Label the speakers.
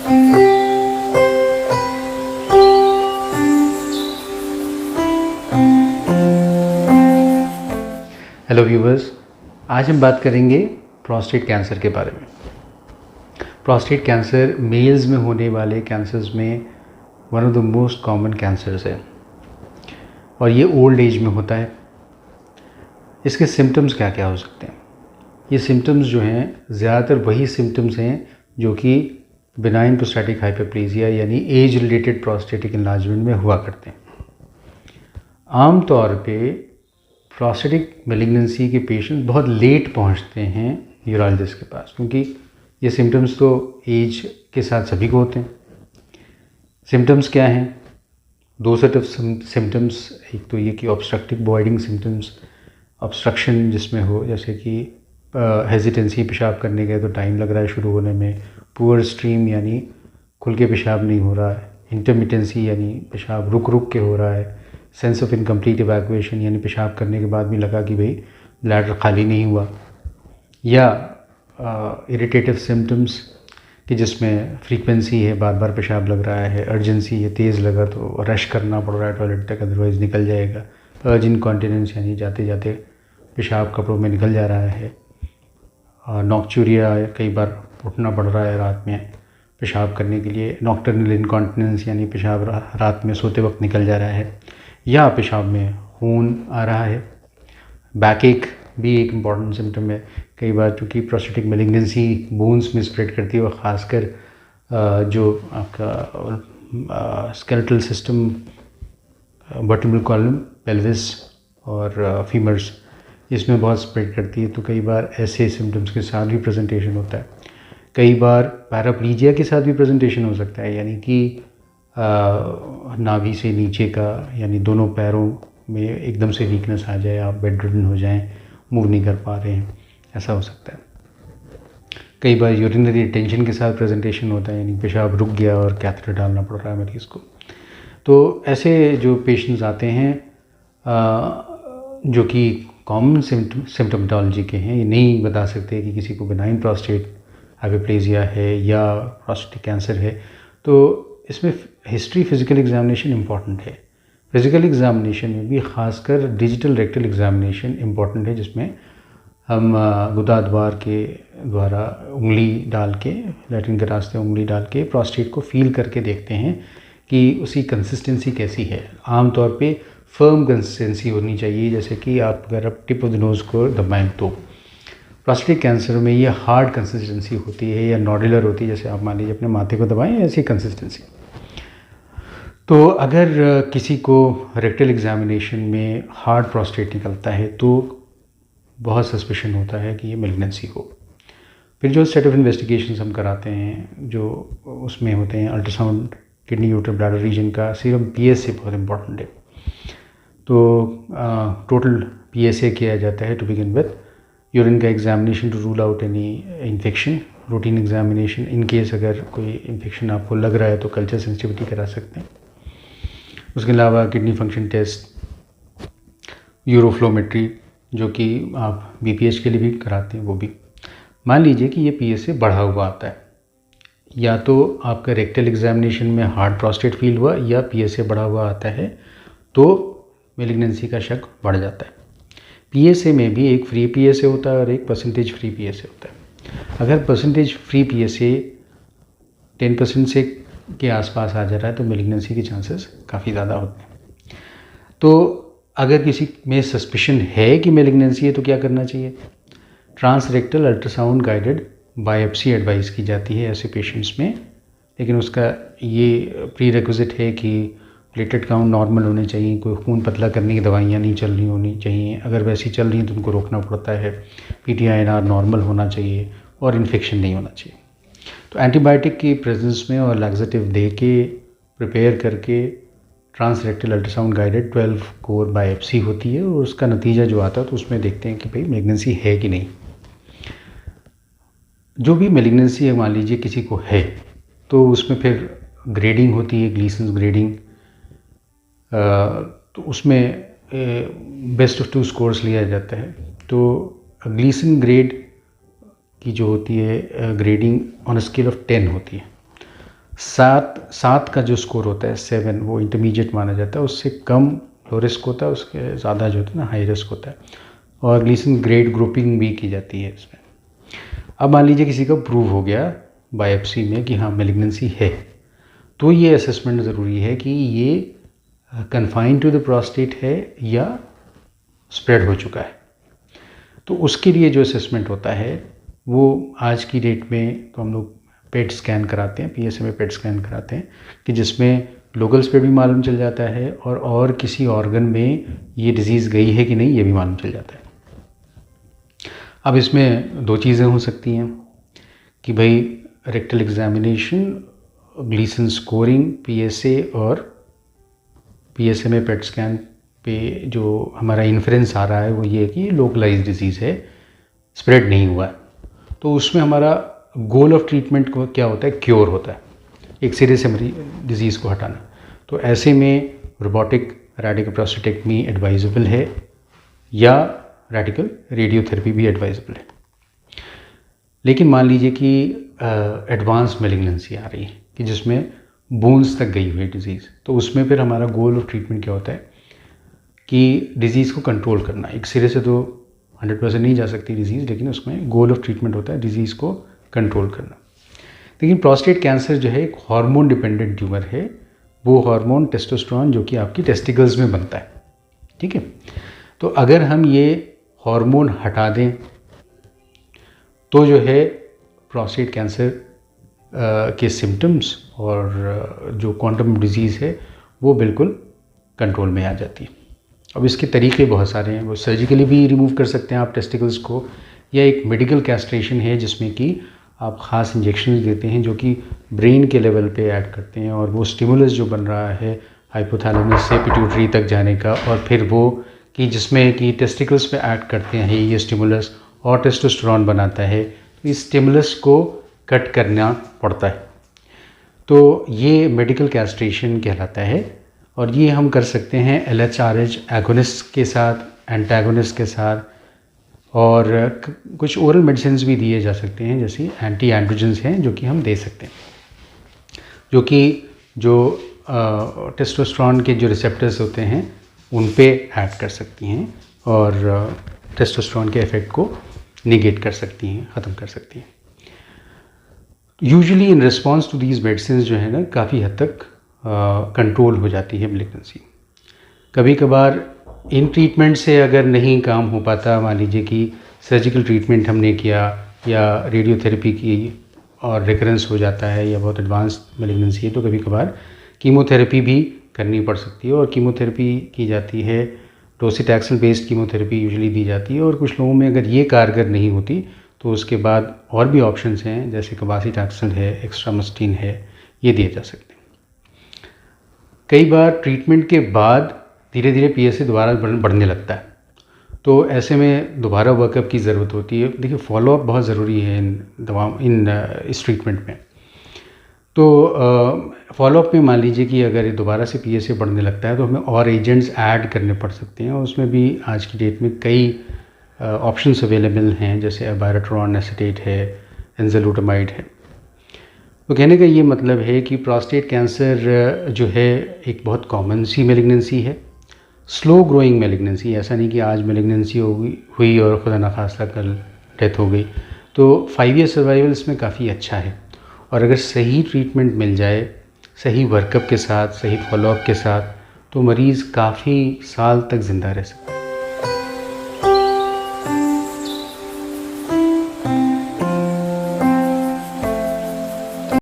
Speaker 1: Hello viewers, आज हम बात करेंगे प्रोस्टेट कैंसर के बारे में। प्रोस्टेट कैंसर मेल्स में होने वाले कैंसर्स में one of the most common cancers है और ये ओल्ड एज में होता है। इसके सिम्टम्स क्या क्या हो सकते हैं? ये सिम्टम्स जो हैं ज़्यादातर वही सिम्टम्स हैं जो कि बिनाइन प्रोस्टैटिक हाइपरप्लेजिया यानी एज रिलेटेड प्रोस्टेटिक इनलार्जमेंट में हुआ करते हैं। आम तौर पे प्रोस्टेटिक मेलिग्नेंसी के पेशेंट बहुत लेट पहुंचते हैं यूरोलॉजिस्ट के पास, क्योंकि ये सिम्टम्स तो एज के साथ सभी को होते हैं। सिम्टम्स क्या हैं? दो सेट ऑफ सिम्टम्स। एक तो ये कि ऑब्स्ट्रक्टिव वॉइडिंग सिम्टम्स, ऑब्स्ट्रक्शन जिसमें हो, जैसे कि हेजिटेंसी, पेशाब करने गए तो टाइम लग रहा है शुरू होने में, पुअर स्ट्रीम यानी खुल के पेशाब नहीं हो रहा है, इंटरमिटेंसी यानी पेशाब रुक रुक के हो रहा है, सेंस ऑफ इनकम्प्लीट इवैक्यूएशन यानी पेशाब करने के बाद भी लगा कि भाई ब्लैडर खाली नहीं हुआ, या इरिटेटिव सिम्टम्स कि जिसमें फ्रीक्वेंसी है, बार बार पेशाब लग रहा है, अर्जेंसी है, तेज़ लगा तो रश करना पड़ रहा है टॉयलेट तक, अदरवाइज़ निकल जाएगा, अर्ज इनकॉन्टिनेंस यानी जाते जाते पेशाब कपड़ों में निकल जा रहा है, नॉक्चूरिया, कई बार उठना पड़ रहा है रात में पेशाब करने के लिए, नॉक्टर्नल इनकॉन्टिनेंस यानी पेशाब रात में सोते वक्त निकल जा रहा है, या पेशाब में खून आ रहा है। बैक एक भी एक इम्पॉर्टेंट सिम्टम है। कई बार चूँकि प्रोस्टेटिक मेलिग्नेंसी बोन्स में स्प्रेड करती है, और ख़ासकर जो आपका skeletal system, vertebral column, pelvis और फीमर्स, इसमें बहुत स्प्रेड करती है, तो कई बार ऐसे सिम्टम्स के साथ भी प्रेजेंटेशन होता है। कई बार पैराप्लीजिया के साथ भी प्रेजेंटेशन हो सकता है, यानी कि नाभि से नीचे का यानी दोनों पैरों में एकदम से वीकनेस आ जाए, आप बेडरिडन हो जाएं, मूव नहीं कर पा रहे हैं, ऐसा हो सकता है। कई बार यूरिनरी रिटेंशन के साथ प्रेजेंटेशन होता है, यानी पेशाब रुक गया और कैथेटर डालना पड़ रहा है मरीज़ को। तो ऐसे जो पेशेंट्स आते हैं जो कि कॉमन सिम्टोमेटोलॉजी के हैं, ये नहीं बता सकते कि किसी को बिनाइन प्रोस्टेट हाइपरप्लेजिया है या प्रोस्टेटिक कैंसर है, तो इसमें हिस्ट्री, फिजिकल एग्जामिनेशन इम्पॉर्टेंट है। फिजिकल एग्जामिनेशन में भी खासकर डिजिटल रेक्टल एग्जामिनेशन इम्पॉर्टेंट है, जिसमें हम गुदाद्वार के द्वारा उंगली डाल के, लैट्रिन के रास्ते उंगली डाल के प्रोस्टेट को फील करके देखते हैं कि उसकी कंसिस्टेंसी कैसी है। आमतौर पे फर्म कंसिस्टेंसी होनी चाहिए, जैसे कि आप अगर आप टिप ऑफ द नोज़ को दबाएं तो। प्रोस्टेटिक कैंसर में ये हार्ड कंसिस्टेंसी होती है या नॉडुलर होती है, जैसे आप मान लीजिए अपने माथे को दबाएं, ऐसी कंसिस्टेंसी। तो अगर किसी को रेक्टल एग्जामिनेशन में हार्ड प्रोस्टेट निकलता है तो बहुत सस्पिशन होता है कि ये मेलिग्नेंसी हो। फिर जो सेट ऑफ इन्वेस्टिगेशंस हम कराते हैं, जो उसमें होते हैं ultrasound, kidney, ureter, bladder region का, सीरम PSA बहुत इंपॉर्टेंट है। तो टोटल PSA किया जाता है टू बिगिन विथ, यूरिन का examination to rule out any infection, routine examination in case अगर कोई इन्फेक्शन आपको लग रहा है तो कल्चर सेंसिटिविटी करा सकते हैं। उसके अलावा किडनी फंक्शन टेस्ट, यूरोफ्लोमेट्री जो कि आप BPH के लिए भी कराते हैं, वो भी। मान लीजिए कि ये PSA बढ़ा हुआ आता है, या तो आपका रेक्टल एग्जामिनेशन में हार्ड प्रोस्टेट फील हुआ या PSA बढ़ा हुआ आता है, तो मेलिग्नेंसी का शक बढ़ जाता है। PSA में भी एक फ्री PSA होता है और एक परसेंटेज फ्री PSA होता है। अगर परसेंटेज फ्री PSA 10% से के आसपास आ जा रहा है तो मेलिग्नेंसी के चांसेस काफ़ी ज़्यादा होते हैं। तो अगर किसी में सस्पिशन है कि मेलिग्नेंसी है तो क्या करना चाहिए? Transrectal ultrasound guided biopsy advice की जाती है ऐसे पेशेंट्स में, लेकिन उसका ये प्री रिक्विजिट है कि प्लेटलेट काउंट नॉर्मल होने चाहिए, कोई खून पतला करने की दवाइयाँ नहीं चल रही होनी चाहिए, अगर वैसी चल रही हैं तो उनको रोकना पड़ता है, PTINR नॉर्मल होना चाहिए और इन्फेक्शन नहीं होना चाहिए। तो एंटीबायोटिक की प्रेजेंस में और लैक्सेटिव दे के प्रिपेयर करके transrectal ultrasound guided 12 core biopsy होती है, और उसका नतीजा जो आता है तो उसमें देखते हैं कि भाई मेलिग्नेंसी है कि नहीं। जो भी मेलिग्नेंसी है मान लीजिए किसी को है, तो उसमें फिर ग्रेडिंग होती है, ग्लीसन्स ग्रेडिंग। तो उसमें बेस्ट ऑफ 2 स्कोर्स लिया जाता है। तो ग्लीसन ग्रेड की जो होती है grading on a scale of 10 होती है। 7 का जो स्कोर होता है 7 वो इंटरमीडिएट माना जाता है, उससे कम लो रिस्क होता है, उसके ज़्यादा जो होता है ना हाई रिस्क होता है। और ग्लीसन ग्रेड ग्रुपिंग भी की जाती है इसमें। अब मान लीजिए किसी का प्रूव हो गया बायोप्सी में कि हाँ मेलिग्नेंसी है, तो ये असेसमेंट ज़रूरी है कि ये कन्फाइंड टू द प्रोस्टेट है या स्प्रेड हो चुका है। तो उसके लिए जो असेसमेंट होता है वो आज की डेट में तो हम लोग पेट स्कैन कराते हैं, PSA में पेट स्कैन कराते हैं कि जिसमें लोकल स्प्रेड भी मालूम चल जाता है और किसी ऑर्गन में ये डिज़ीज़ गई है कि नहीं ये भी मालूम चल जाता है। अब इसमें 2 चीज़ें हो सकती हैं कि भाई rectal examination, Gleason scoring, PSA और PSA में पेट स्कैन पे जो हमारा इन्फ्रेंस आ रहा है वो ये है कि लोकलाइज डिजीज़ है, स्प्रेड नहीं हुआ है। तो उसमें हमारा गोल ऑफ ट्रीटमेंट को क्या होता है, क्योर होता है, एक सिरे से डिज़ीज़ को हटाना। तो ऐसे में रोबोटिक रेडिकल प्रोस्टेटेक्टमी एडवाइजेबल है या रेडिकल रेडियोथेरेपी भी एडवाइजेबल है। लेकिन मान लीजिए कि एडवांस मेलिग्नेंसी आ रही है कि जिसमें बोन्स तक गई हुई डिज़ीज़, तो उसमें फिर हमारा गोल ऑफ ट्रीटमेंट क्या होता है कि डिज़ीज़ को कंट्रोल करना। एक सिरे से तो 100% नहीं जा सकती डिज़ीज़, लेकिन उसमें गोल ऑफ ट्रीटमेंट होता है डिज़ीज़ को कंट्रोल करना। लेकिन प्रोस्टेट कैंसर जो है एक हार्मोन डिपेंडेंट ट्यूमर है, वो हार्मोन टेस्टोस्टेरोन जो कि आपकी टेस्टिकल्स में बनता है, ठीक है। तो अगर हम ये हार्मोन हटा दें तो जो है प्रोस्टेट कैंसर के सिम्टम्स और जो क्वांटम डिजीज़ है वो बिल्कुल कंट्रोल में आ जाती है। अब इसके तरीके बहुत सारे हैं, वो सर्जिकली भी रिमूव कर सकते हैं आप टेस्टिकल्स को, या एक मेडिकल कैस्ट्रेशन है जिसमें कि आप ख़ास इंजेक्शन देते हैं जो कि ब्रेन के लेवल पे ऐड करते हैं, और वो स्टिमुलस जो बन रहा है हाइपोथैलेमस से पिट्यूटरी तक जाने का, और फिर वो कि जिसमें कि टेस्टिकल्स पे ऐड करते हैं ये स्टिमुलस और टेस्टोस्टेरोन बनाता है, तो इस स्टिमुलस को कट करना पड़ता है। तो ये मेडिकल कैस्ट्रेशन कहलाता है, और ये हम कर सकते हैं LHRH एगोनिस्ट के साथ, एंटागोनिस्ट के साथ, और कुछ ओरल मेडिसिन भी दिए जा सकते हैं जैसे एंटी एंड्रोजन्स हैं जो कि हम दे सकते हैं, जो कि जो टेस्टोस्टेरोन के जो रिसेप्टर्स होते हैं उन पे ऐड कर सकती हैं और टेस्टोस्टेरोन के इफेक्ट को निगेट कर सकती हैं, ख़त्म कर सकती हैं। Usually in response to these medicine जो है ना काफ़ी हद तक कंट्रोल हो जाती है मेलिग्नेंसी। कभी कभार इन ट्रीटमेंट से अगर नहीं काम हो पाता, मान लीजिए कि सर्जिकल ट्रीटमेंट हमने किया या रेडियोथेरेपी की और रिकरेंस हो जाता है या बहुत एडवांस मेलिग्नेंसी है, तो कभी कभार कीमोथेरेपी भी करनी पड़ सकती है। और कीमोथेरेपी की जाती है, डोसीटैक्सल बेस्ड कीमोथेरेपी यूजुअली दी जाती है, और कुछ लोगों में अगर ये कारगर नहीं होती तो उसके बाद और भी ऑप्शंस हैं जैसे कबासीटैक्सल है, एक्स्ट्रामस्टीन है, ये दिए जा सकते हैं। कई बार ट्रीटमेंट के बाद धीरे धीरे PSA दोबारा बढ़ने लगता है, तो ऐसे में दोबारा वर्कअप की ज़रूरत होती है। देखिए फॉलोअप बहुत ज़रूरी है इस ट्रीटमेंट में। तो फॉलोअप में मान लीजिए कि अगर दोबारा से PSA बढ़ने लगता है तो हमें और एजेंट्स ऐड करने पड़ सकते हैं, और उसमें भी आज की डेट में कई ऑप्शंस अवेलेबल हैं, जैसे अबायराट्रोन एसीटेट है, एंजालुटामाइड है। तो कहने का ये मतलब है कि प्रोस्टेट कैंसर जो है एक बहुत कॉमन सी मेलिग्नेंसी है, स्लो ग्रोइंग मेलिग्नेंसी। ऐसा नहीं कि आज मेलिग्नेंसी हुई और खुदा न खास्ता कल डेथ हो गई। तो 5 ईयर सर्वाइवल इसमें काफ़ी अच्छा है, और अगर सही ट्रीटमेंट मिल जाए, सही वर्कअप के साथ, सही फॉलोअप के साथ, तो मरीज़ काफ़ी साल तक ज़िंदा रह सकता है।